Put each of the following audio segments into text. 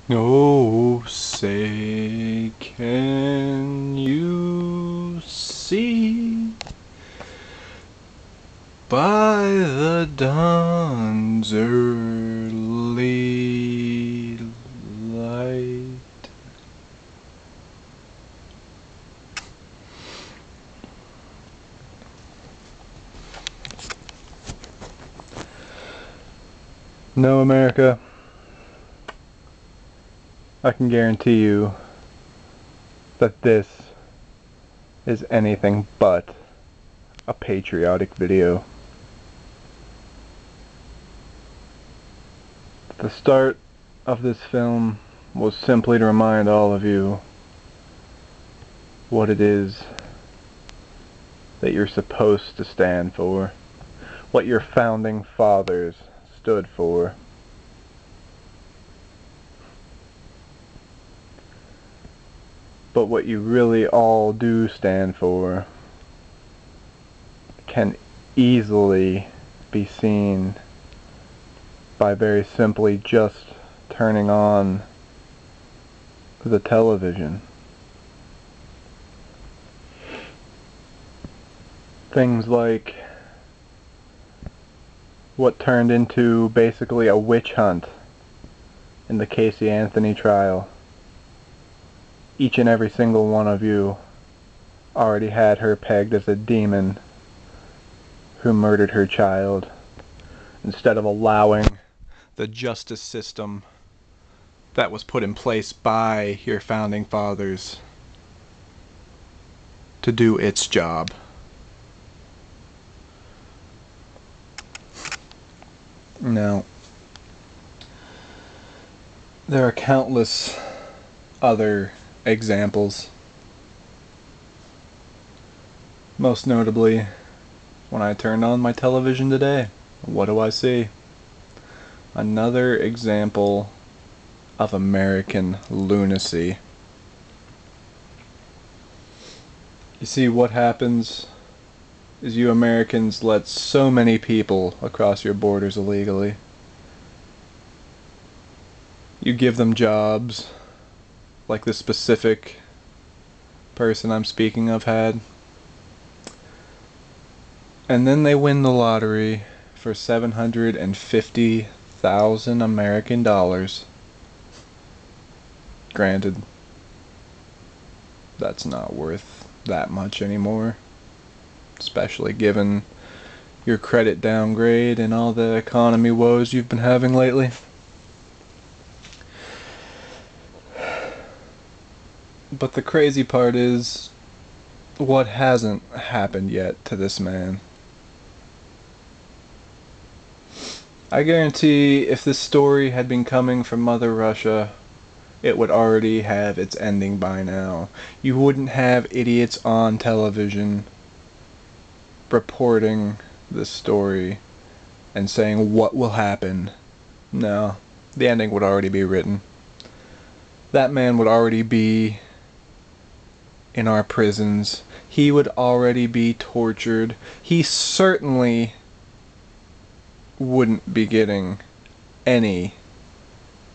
Oh, say, can you see by the dawn's early light? No, America, I can guarantee you that this is anything but a patriotic video. The start of this film was simply to remind all of you what it is that you're supposed to stand for, what your founding fathers stood for. But what you really all do stand for can easily be seen by very simply just turning on the television. Things like what turned into basically a witch hunt in the Casey Anthony trial. Each and every single one of you already had her pegged as a demon who murdered her child, instead of allowing the justice system that was put in place by your founding fathers to do its job. Now, there are countless other examples. Most notably, when I turned on my television today, what do I see? Another example of American lunacy. You see, what happens is you Americans let so many people across your borders illegally. You give them jobs, like this specific person I'm speaking of had, and then they win the lottery for 750,000 American dollars. Granted, that's not worth that much anymore, especially given your credit downgrade and all the economy woes you've been having lately. But the crazy part is, what hasn't happened yet to this man? I guarantee if this story had been coming from Mother Russia, it would already have its ending by now. You wouldn't have idiots on television reporting this story and saying what will happen. No, the ending would already be written. That man would already be in our prisons. He would already be tortured. He certainly wouldn't be getting any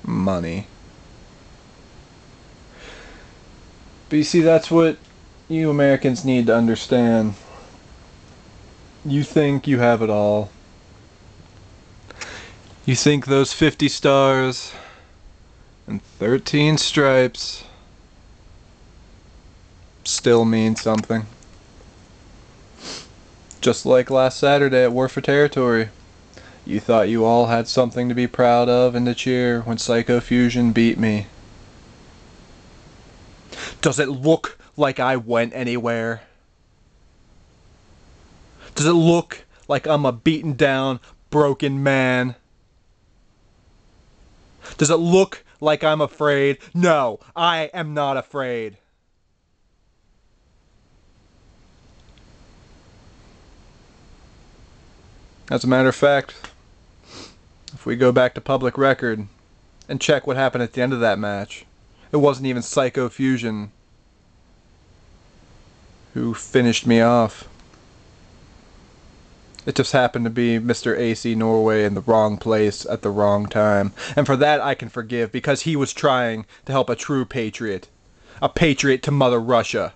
money. But you see, that's what you Americans need to understand. You think you have it all. You think those 50 stars and 13 stripes still mean something. Just like last Saturday at War for Territory. You thought you all had something to be proud of and to cheer when Psychofusion beat me. Does it look like I went anywhere? Does it look like I'm a beaten down, broken man? Does it look like I'm afraid? No, I am not afraid. As a matter of fact, if we go back to public record and check what happened at the end of that match, it wasn't even Psychofusion who finished me off. It just happened to be Mr. AC Norway in the wrong place at the wrong time. And for that I can forgive, because he was trying to help a true patriot. A patriot to Mother Russia.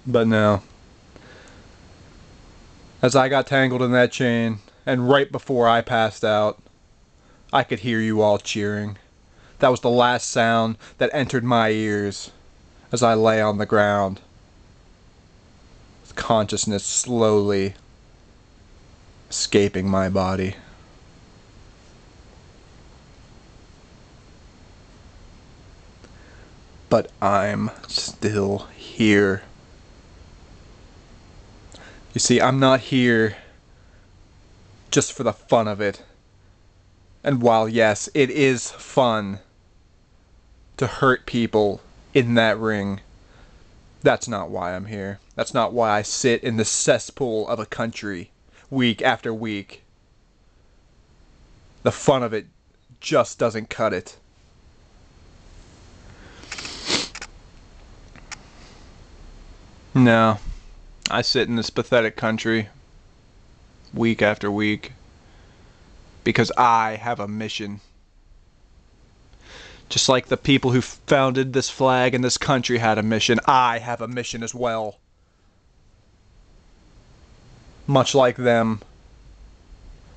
But no. As I got tangled in that chain, and right before I passed out, I could hear you all cheering. That was the last sound that entered my ears as I lay on the ground, with consciousness slowly escaping my body. But I'm still here. You see, I'm not here just for the fun of it. And while yes, it is fun to hurt people in that ring, that's not why I'm here. That's not why I sit in the cesspool of a country week after week. The fun of it just doesn't cut it. No, I sit in this pathetic country week after week because I have a mission. Just like the people who founded this flag and this country had a mission, I have a mission as well. Much like them,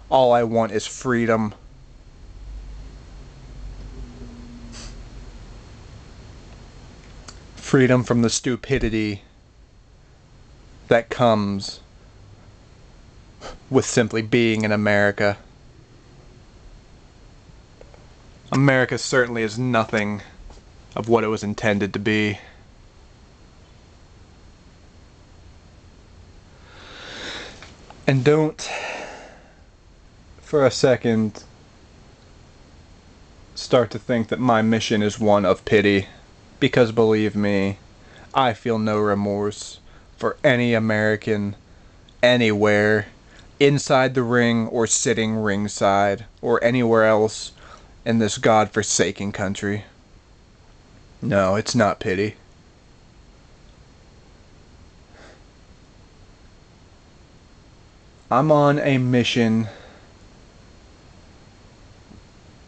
all I want is freedom. Freedom from the stupidity that comes with simply being in America. America certainly is nothing of what it was intended to be. And don't, for a second, start to think that my mission is one of pity. Because believe me, I feel no remorse for any American, anywhere, inside the ring or sitting ringside, or anywhere else in this God-forsaken country. No, it's not pity. I'm on a mission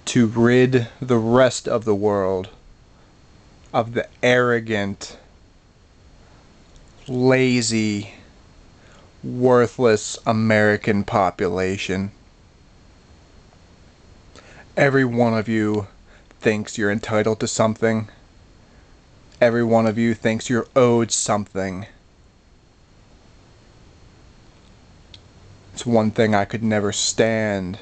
to rid the rest of the world of the arrogant, lazy, worthless American population. Every one of you thinks you're entitled to something. Every one of you thinks you're owed something. It's one thing I could never stand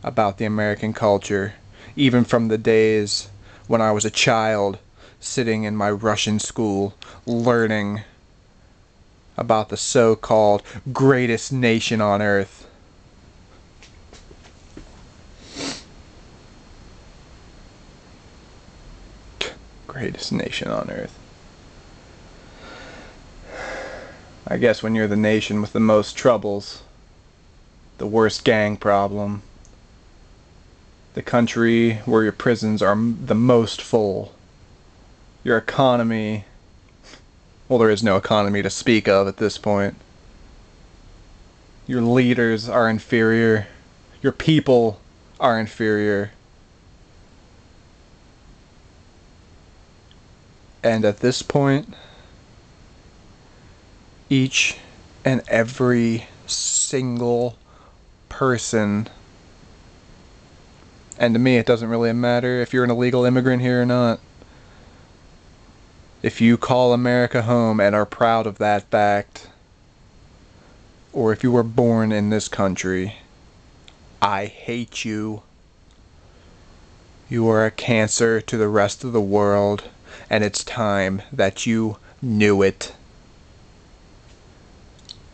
about the American culture, even from the days when I was a child sitting in my Russian school learning about the so-called greatest nation on earth. Greatest nation on earth. I guess when you're the nation with the most troubles, the worst gang problem, the country where your prisons are the most full, your economy, well, there is no economy to speak of at this point. Your leaders are inferior. Your people are inferior. And at this point, each and every single person, and to me it doesn't really matter if you're an illegal immigrant here or not, if you call America home and are proud of that fact, or if you were born in this country, I hate you. You are a cancer to the rest of the world, and it's time that you knew it.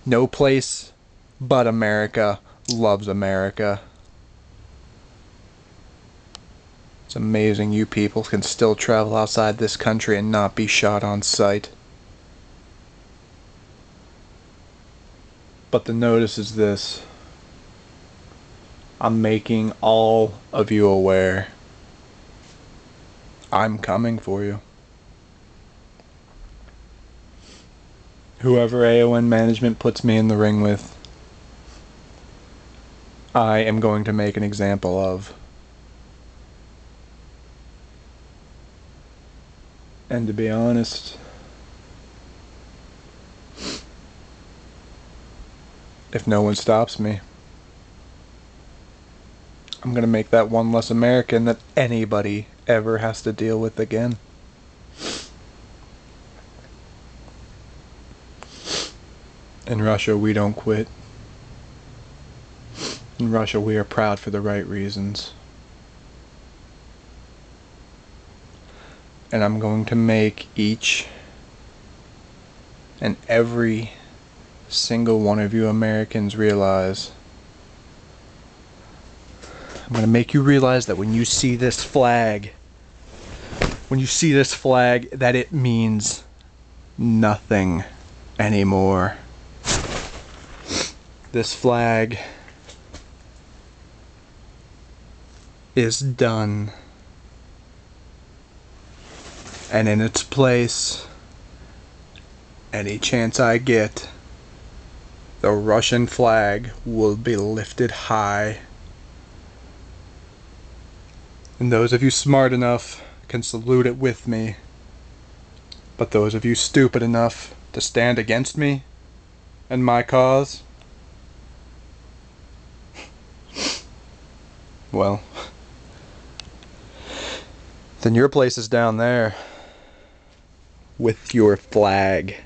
No place but America loves America. It's amazing you people can still travel outside this country and not be shot on sight. But the notice is this. I'm making all of you aware. I'm coming for you. whoever AON management puts me in the ring with, I am going to make an example of. And to be honest, if no one stops me, I'm going to make that one less American that anybody ever has to deal with again. In Russia, we don't quit. In Russia, we are proud for the right reasons. And I'm going to make each and every single one of you Americans realize. I'm going to make you realize that when you see this flag, that it means nothing anymore. This flag is done. And in its place, any chance I get, the Russian flag will be lifted high. And those of you smart enough can salute it with me. But those of you stupid enough to stand against me and my cause, well, then your place is down there with your flag.